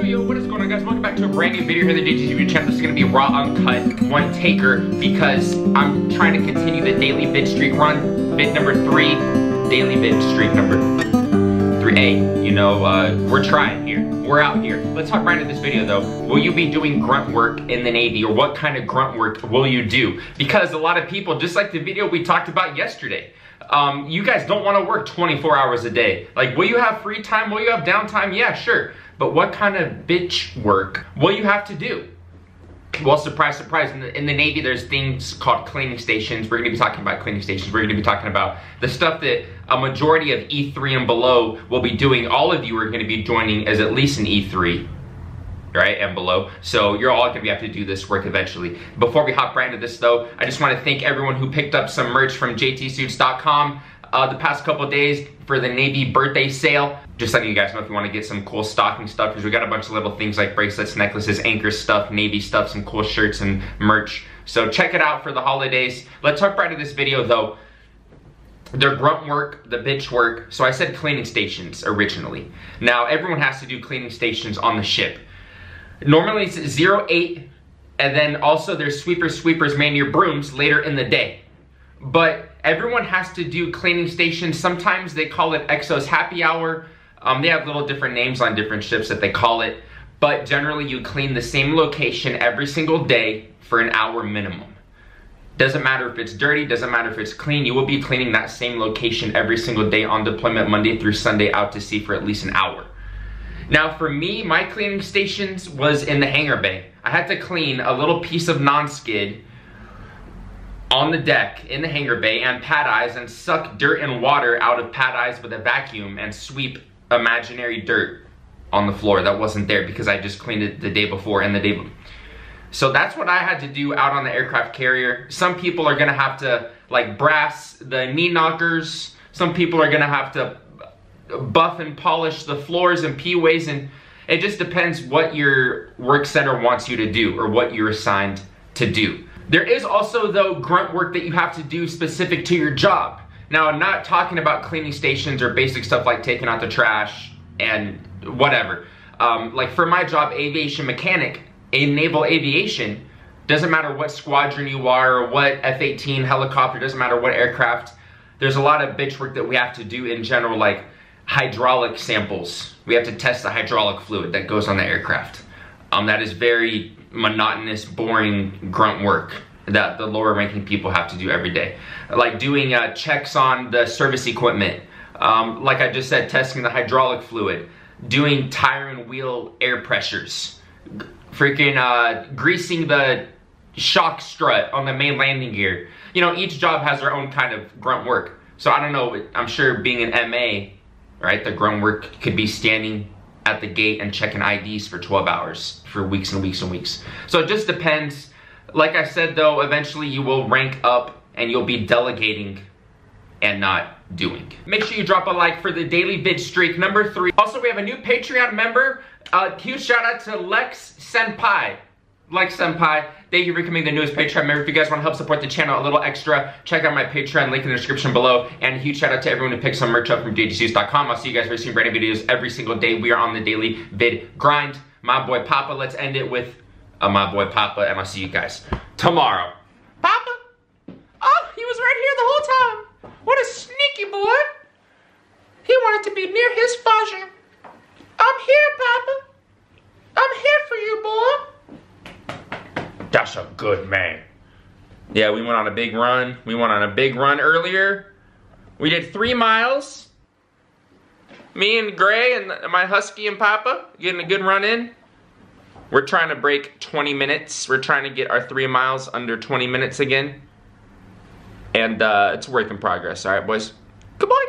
Yo, what is going on, guys? Welcome back to a brand new video here on the JTsuits channel. This is going to be raw, uncut, one taker because I'm trying to continue the daily vid streak run. Vid number 3, daily vid streak number 3A. You know, we're trying here. We're out here. Let's hop right into this video though. Will you be doing grunt work in the Navy, or what kind of grunt work will you do? Because a lot of people, just like the video we talked about yesterday, you guys don't want to work 24 hours a day. Like, will you have free time? Will you have downtime? Yeah, sure. But what kind of bitch work will you have to do? Well, surprise, surprise, in the Navy, there's things called cleaning stations. We're gonna be talking about cleaning stations. We're gonna be talking about the stuff that a majority of E3 and below will be doing. All of you are gonna be joining as at least an E3, right, and below. So you're all gonna have to do this work eventually. Before we hop right into this though, I just wanna thank everyone who picked up some merch from JTsuits.com the past couple of days for the Navy birthday sale. Just letting you guys know if you want to get some cool stocking stuff, because we got a bunch of little things like bracelets, necklaces, anchor stuff, Navy stuff, some cool shirts and merch. So check it out for the holidays. Let's hop right into this video though. Their grunt work, the bitch work. So I said cleaning stations originally. Now everyone has to do cleaning stations on the ship. Normally it's 08, and then also there's sweepers, man your brooms later in the day. But everyone has to do cleaning stations. Sometimes they call it Exo's happy hour. They have little different names on different ships that they call it. But generally you clean the same location every single day for an hour minimum. Doesn't matter if it's dirty, doesn't matter if it's clean. You will be cleaning that same location every single day on deployment, Monday through Sunday, out to sea for at least an hour. Now for me, my cleaning stations was in the hangar bay. I had to clean a little piece of non-skid on the deck in the hangar bay and pad eyes, and suck dirt and water out of pad eyes with a vacuum and sweep imaginary dirt on the floor that wasn't there because I just cleaned it the day before and the day before. So that's what I had to do out on the aircraft carrier. Some people are gonna have to like brass the knee knockers. Some people are gonna have to buff and polish the floors and P-ways, and it just depends what your work center wants you to do or what you're assigned to do. There is also, though, grunt work that you have to do specific to your job. Now, I'm not talking about cleaning stations or basic stuff like taking out the trash and whatever. Like for my job, aviation mechanic in naval aviation, doesn't matter what squadron you are or what F-18 helicopter, doesn't matter what aircraft, there's a lot of bitch work that we have to do in general, like hydraulic samples. We have to test the hydraulic fluid that goes on the aircraft. That is very monotonous, boring grunt work that the lower ranking people have to do every day. Like doing checks on the service equipment. Like I just said, testing the hydraulic fluid. Doing tire and wheel air pressures. Freaking greasing the shock strut on the main landing gear. You know, each job has their own kind of grunt work. So I don't know, I'm sure being an MA, right, the grunt work could be standing at the gate and checking IDs for 12 hours for weeks and weeks and weeks. So it just depends. Like I said though, eventually you will rank up and you'll be delegating and not doing. Make sure you drop a like for the daily vid streak number 3. Also, we have a new Patreon member. Huge shout out to Lex Senpai. Lex Senpai, thank you for becoming the newest Patreon member. If you guys want to help support the channel a little extra, check out my Patreon, link in the description below. And a huge shout out to everyone who picks some merch up from JTsuits.com. I'll see you guys very soon. Brand new videos every single day. We are on the daily vid grind. My boy Papa, let's end it with my boy Papa, and I'll see you guys tomorrow. Papa? Oh, he was right here the whole time. What a sneaky boy. He wanted to be near his father. I'm here, Papa. I'm here for you, boy. That's a good man. Yeah, we went on a big run. We went on a big run earlier. We did 3 miles. Me and Gray and my husky and Papa getting a good run in. We're trying to break 20 minutes. We're trying to get our 3 miles under 20 minutes again. And it's a work in progress. All right, boys. Goodbye.